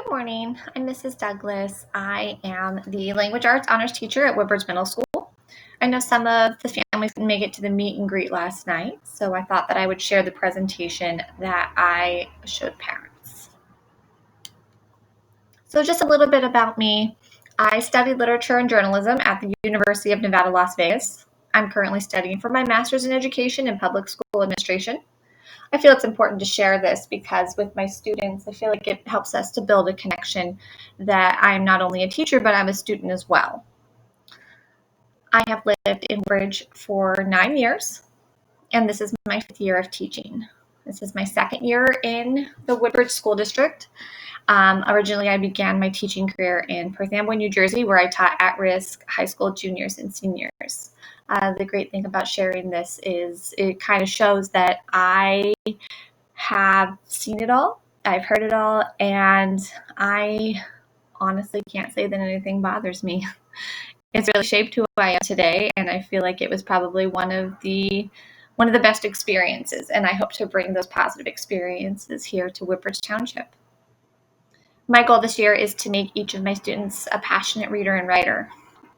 Good morning. I'm Mrs. Douglas. I am the Language Arts Honors Teacher at Woodbridge Middle School. I know some of the families didn't make it to the meet and greet last night, so I thought that I would share the presentation that I showed parents. So just a little bit about me. I studied literature and journalism at the University of Nevada, Las Vegas. I'm currently studying for my master's in education and public school administration. I feel it's important to share this because with my students, I feel like it helps us to build a connection that I'm not only a teacher, but I'm a student as well. I have lived in Woodbridge for 9 years, and this is my 5th year of teaching. This is my 2nd year in the Woodbridge School District. Originally, I began my teaching career in Perth Amboy, New Jersey, where I taught at-risk high school juniors and seniors. The great thing about sharing this is it kind of shows that I have seen it all, I've heard it all, and I honestly can't say that anything bothers me. It's really shaped who I am today, and I feel like it was probably one of the best experiences, and I hope to bring those positive experiences here to Woodbridge Township. My goal this year is to make each of my students a passionate reader and writer.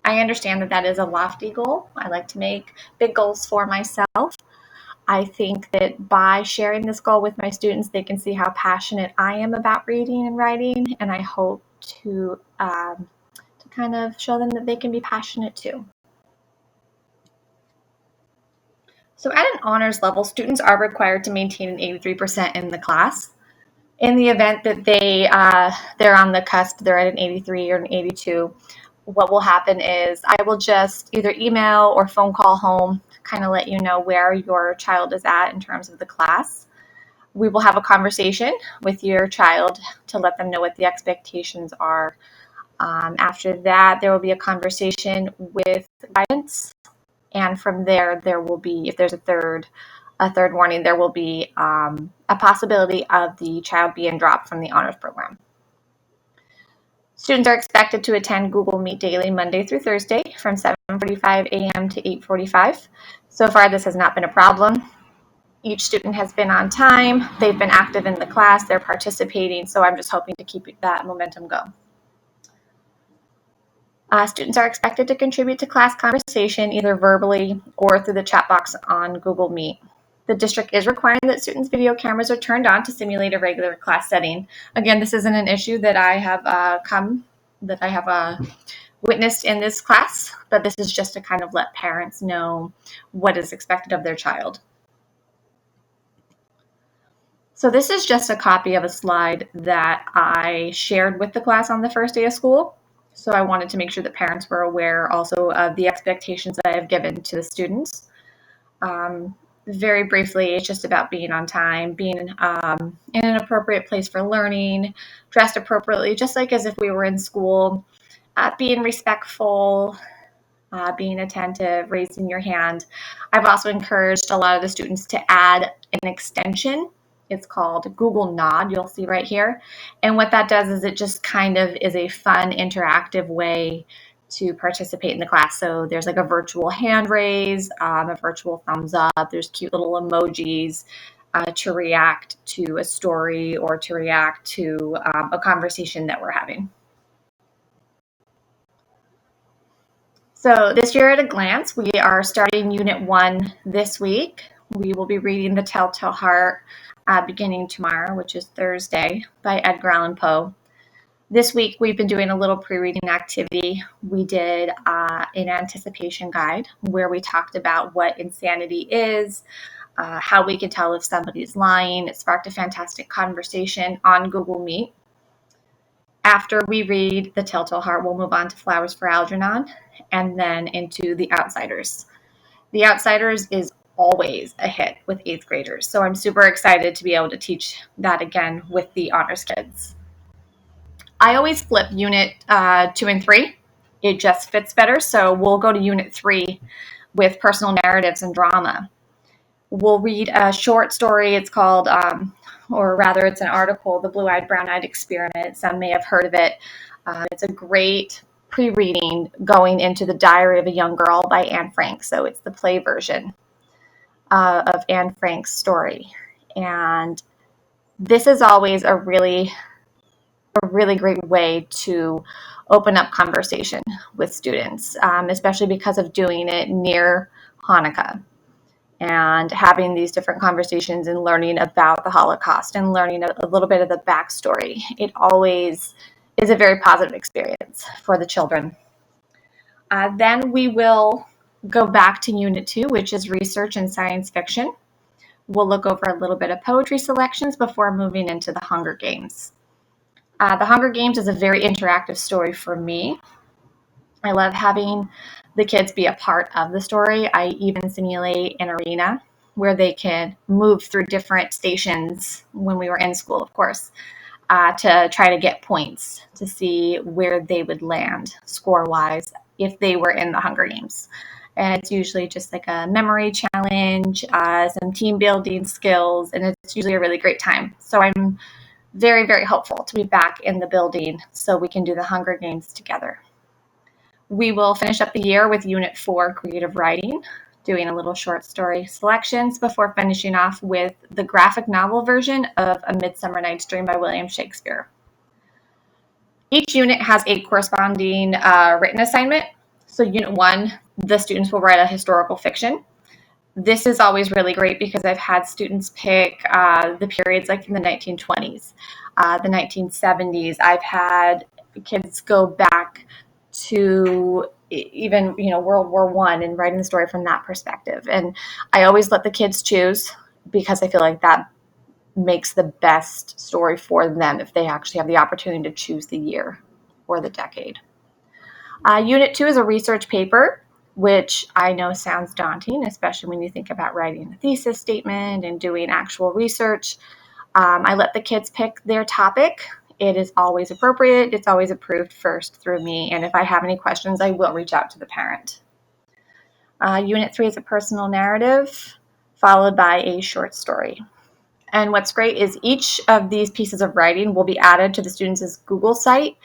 I understand that that is a lofty goal. I like to make big goals for myself. I think that by sharing this goal with my students, they can see how passionate I am about reading and writing, and I hope to kind of show them that they can be passionate too. So at an honors level, students are required to maintain an 83% in the class. In the event that they're on the cusp, they're at an 83 or an 82, what will happen is I will just either email or phone call home, kind of let you know where your child is at in terms of the class. We will have a conversation with your child to let them know what the expectations are. After that, there will be a conversation with guidance, and from there, there will be, if there's a third warning, there will be a possibility of the child being dropped from the honors program. Students are expected to attend Google Meet daily Monday through Thursday from 7:45 a.m. to 8:45. So far, this has not been a problem. Each student has been on time. They've been active in the class. They're participating. So I'm just hoping to keep that momentum going. Students are expected to contribute to class conversation either verbally or through the chat box on Google Meet. The district is requiring that students' video cameras are turned on to simulate a regular class setting. Again, this isn't an issue that I have witnessed in this class, but this is just to kind of let parents know what is expected of their child. So this is just a copy of a slide that I shared with the class on the first day of school. So I wanted to make sure that parents were aware also of the expectations that I have given to the students. Very briefly, it's just about being on time, being in an appropriate place for learning, dressed appropriately, just like as if we were in school, being respectful, being attentive, raising your hand. I've also encouraged a lot of the students to add an extension. It's called Google Nod, you'll see right here. And what that does is it just kind of is a fun, interactive way to participate in the class. So there's like a virtual hand raise, a virtual thumbs up. There's cute little emojis to react to a story or to react to a conversation that we're having. So this year at a glance, we are starting Unit 1 this week. We will be reading The Telltale Heart beginning tomorrow, which is Thursday, by Edgar Allan Poe. This week, we've been doing a little pre-reading activity. We did an anticipation guide where we talked about what insanity is, how we can tell if somebody's lying. It sparked a fantastic conversation on Google Meet. After we read The Telltale Heart, we'll move on to Flowers for Algernon and then into The Outsiders. The Outsiders is always a hit with 8th graders, so I'm super excited to be able to teach that again with the honors kids. I always flip Unit 2 and 3. It just fits better, so we'll go to Unit 3 with personal narratives and drama. We'll read a short story. It's called, or rather it's an article, The Blue-Eyed, Brown-Eyed Experiment. Some may have heard of it. It's a great pre-reading going into The Diary of a Young Girl by Anne Frank. So it's the play version of Anne Frank's story. And this is always a really a really great way to open up conversation with students, especially because of doing it near Hanukkah and having these different conversations and learning about the Holocaust and learning a little bit of the backstory. It always is a very positive experience for the children. Then we will go back to Unit 2, which is research and science fiction. We'll look over a little bit of poetry selections before moving into the Hunger Games. The Hunger Games is a very interactive story for me. I love having the kids be a part of the story. I even simulate an arena where they can move through different stations when we were in school, of course, to try to get points to see where they would land score-wise if they were in the Hunger Games. And it's usually just like a memory challenge, some team building skills, and it's usually a really great time. So I'm very, very hopeful to be back in the building so we can do the Hunger Games together. We will finish up the year with Unit 4, Creative Writing, doing a little short story selections before finishing off with the graphic novel version of A Midsummer Night's Dream by William Shakespeare. Each unit has a corresponding written assignment. So Unit 1, the students will write a historical fiction. This is always really great because I've had students pick the periods like in the 1920s, the 1970s. I've had kids go back to even World War I and writing the story from that perspective. And I always let the kids choose because I feel like that makes the best story for them if they actually have the opportunity to choose the year or the decade. Unit 2 is a research paper, which I know sounds daunting, especially when you think about writing a thesis statement and doing actual research. I let the kids pick their topic. It is always appropriate. It's always approved first through me. And if I have any questions, I will reach out to the parent. Unit 3 is a personal narrative followed by a short story. And what's great is each of these pieces of writing will be added to the students' Google site,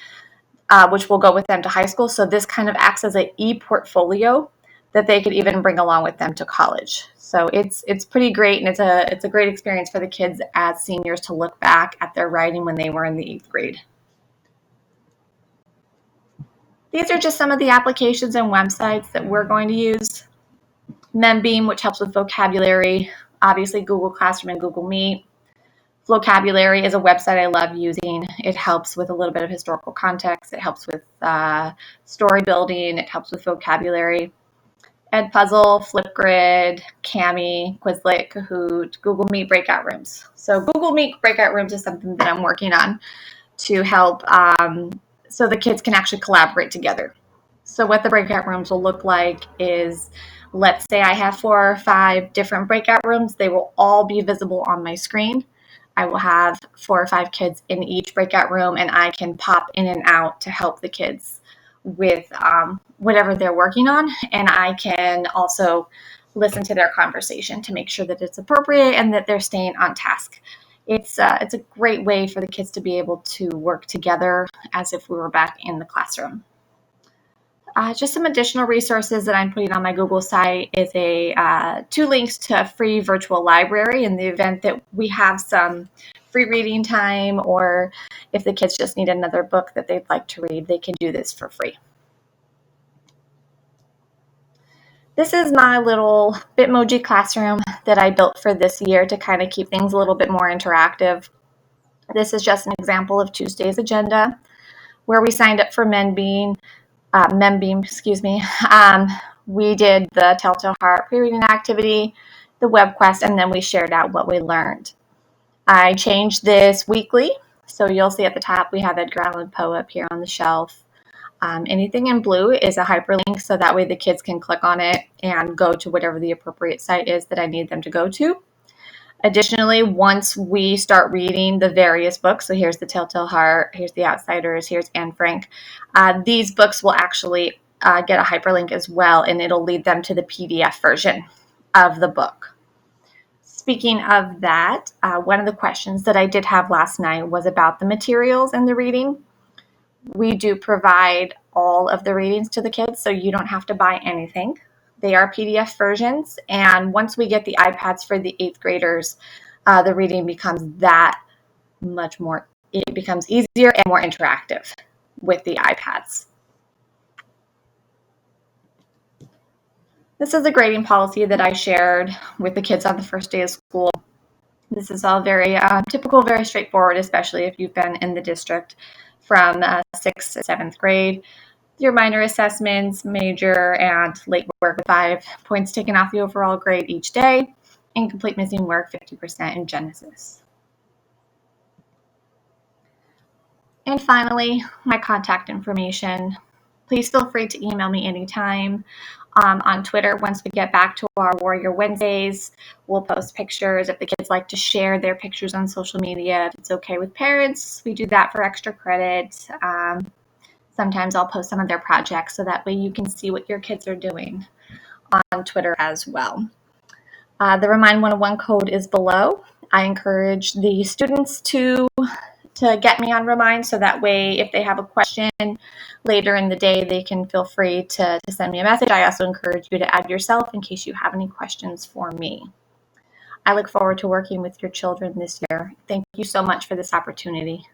which will go with them to high school. So this kind of acts as an e-portfolio that they could even bring along with them to college. So it's pretty great, and it's a great experience for the kids as seniors to look back at their writing when they were in the 8th grade. These are just some of the applications and websites that we're going to use. Membeam, which helps with vocabulary, obviously Google Classroom and Google Meet. Flocabulary is a website I love using. It helps with a little bit of historical context. It helps with story building. It helps with vocabulary. Edpuzzle, Flipgrid, Kami, Quizlet, Kahoot, Google Meet breakout rooms. So Google Meet breakout rooms is something that I'm working on to help so the kids can actually collaborate together. So what the breakout rooms will look like is, let's say I have 4 or 5 different breakout rooms. They will all be visible on my screen. I will have 4 or 5 kids in each breakout room, and I can pop in and out to help the kids with whatever they're working on. And I can also listen to their conversation to make sure that it's appropriate and that they're staying on task. It's a great way for the kids to be able to work together as if we were back in the classroom. Just some additional resources that I'm putting on my Google site is 2 links to a free virtual library in the event that we have some free reading time, or if the kids just need another book that they'd like to read, they can do this for free. This is my little Bitmoji classroom that I built for this year to kind of keep things a little bit more interactive. This is just an example of Tuesday's agenda where we signed up for Membeam. We did the Telltale Heart pre-reading activity, the web quest, and then we shared out what we learned. I changed this weekly, so you'll see at the top we have Edgar Allan Poe up here on the shelf. Anything in blue is a hyperlink, so that way the kids can click on it and go to whatever the appropriate site is that I need them to go to. Additionally, once we start reading the various books, so here's The Telltale Heart, here's The Outsiders, here's Anne Frank, these books will actually get a hyperlink as well, and it'll lead them to the PDF version of the book. Speaking of that, one of the questions that I did have last night was about the materials and the reading. We do provide all of the readings to the kids, so you don't have to buy anything. They are PDF versions, and once we get the iPads for the 8th graders, the reading becomes that much more it becomes easier and more interactive with the iPads. This is a grading policy that I shared with the kids on the first day of school. This is all very typical, very straightforward, especially if you've been in the district from 6th to 7th grade. Your minor assessments, major, and late work with 5 points taken off the overall grade each day. Incomplete missing work, 50% in Genesis. And finally, my contact information. Please feel free to email me anytime. On Twitter, once we get back to our Warrior Wednesdays, we'll post pictures. If the kids like to share their pictures on social media, if it's okay with parents, we do that for extra credit. Sometimes I'll post some of their projects so that way you can see what your kids are doing on Twitter as well. The Remind 101 code is below. I encourage the students to get me on Remind so that way if they have a question later in the day, they can feel free to send me a message. I also encourage you to add yourself in case you have any questions for me. I look forward to working with your children this year. Thank you so much for this opportunity.